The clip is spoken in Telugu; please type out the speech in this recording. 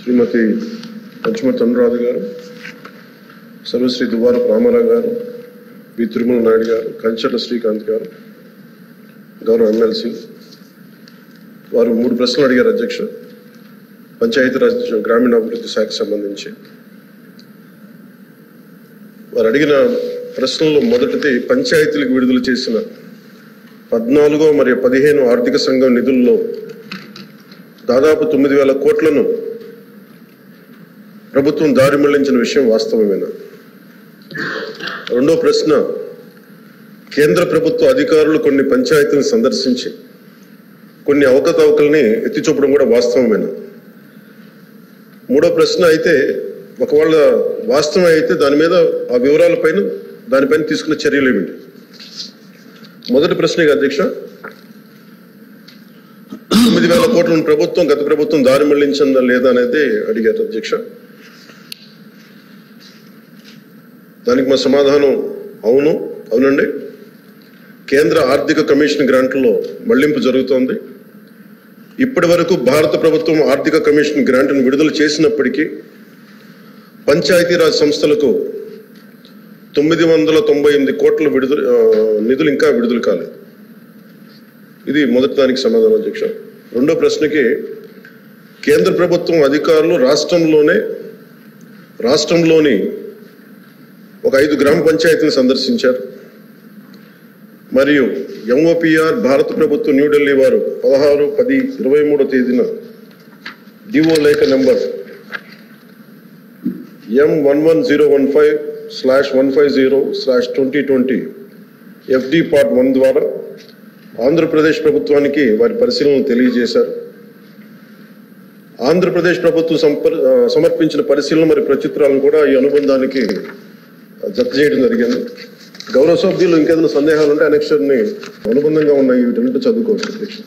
శ్రీమతి పంచమర్తి అనురాధ గారు, సర్వశ్రీ దువ్వారపు రామారావు గారు, వి తిరుమల నాయుడు గారు, కంచర్ల శ్రీకాంత్ గారు, గౌరవ ఎమ్మెల్సీ వారు 3 ప్రశ్నలు అడిగారు అధ్యక్ష. పంచాయతీరాజ్ గ్రామీణాభివృద్ధి శాఖకు సంబంధించి వారు అడిగిన ప్రశ్నల్లో మొదటిది పంచాయతీలకు విడుదల చేసిన 14 మరియు 15 ఆర్థిక సంఘం నిధుల్లో దాదాపు 9,000 కోట్లను ప్రభుత్వం దారి మళ్లించిన విషయం వాస్తవమేనా? రెండో ప్రశ్న, కేంద్ర ప్రభుత్వ అధికారులు కొన్ని పంచాయతీలను సందర్శించి కొన్ని అవకతవకల్ని ఎత్తి చూపడం కూడా వాస్తవమేనా? మూడో ప్రశ్న అయితే ఒకవేళ వాస్తవం అయితే దాని మీద ఆ వివరాలపైన దానిపైన తీసుకున్న చర్యలు ఏమిటి? మొదటి ప్రశ్న అధ్యక్ష, 9,000 కోట్లను ప్రభుత్వం గత ప్రభుత్వం దారి మళ్లించిందా లేదా అనేది అడిగారు అధ్యక్ష. దానికి మా సమాధానం అవునండి. కేంద్ర ఆర్థిక కమిషన్ గ్రాంట్లలో మళ్లింపు జరుగుతోంది. ఇప్పటి వరకు భారత ప్రభుత్వం ఆర్థిక కమిషన్ గ్రాంట్ను విడుదల చేసినప్పటికీ పంచాయతీరాజ్ సంస్థలకు 998 కోట్ల నిధులు ఇంకా విడుదల కాలేదు. ఇది మొదటి దానికి సమాధానం అధ్యక్ష. రెండో ప్రశ్నకి, కేంద్ర ప్రభుత్వం అధికారులు రాష్ట్రంలోని ఒక 5 గ్రామ పంచాయతీలను సందర్శించారు. మరియు ఎంఓపిఆర్ భారత ప్రభుత్వం న్యూఢిల్లీ వారు 16/10/23 తేదీన డిఓ లేఖ నెంబర్ M11015/150/2020 FD Part 1 ద్వారా ఆంధ్రప్రదేశ్ ప్రభుత్వానికి వారి పరిశీలనలు తెలియజేశారు. ఆంధ్రప్రదేశ్ ప్రభుత్వం సమర్పించిన పరిశీలన మరియు ప్రచిత్రాలను కూడా ఈ అనుబంధానికి జత చేయడం జరిగింది. గౌరవ సభ్యులు ఇంకేదైనా సందేహాలు ఉంటే అనెక్షర్ని అనుబంధంగా ఉన్న వీటన్నిటి చదువుకోవచ్చు అధ్యక్ష.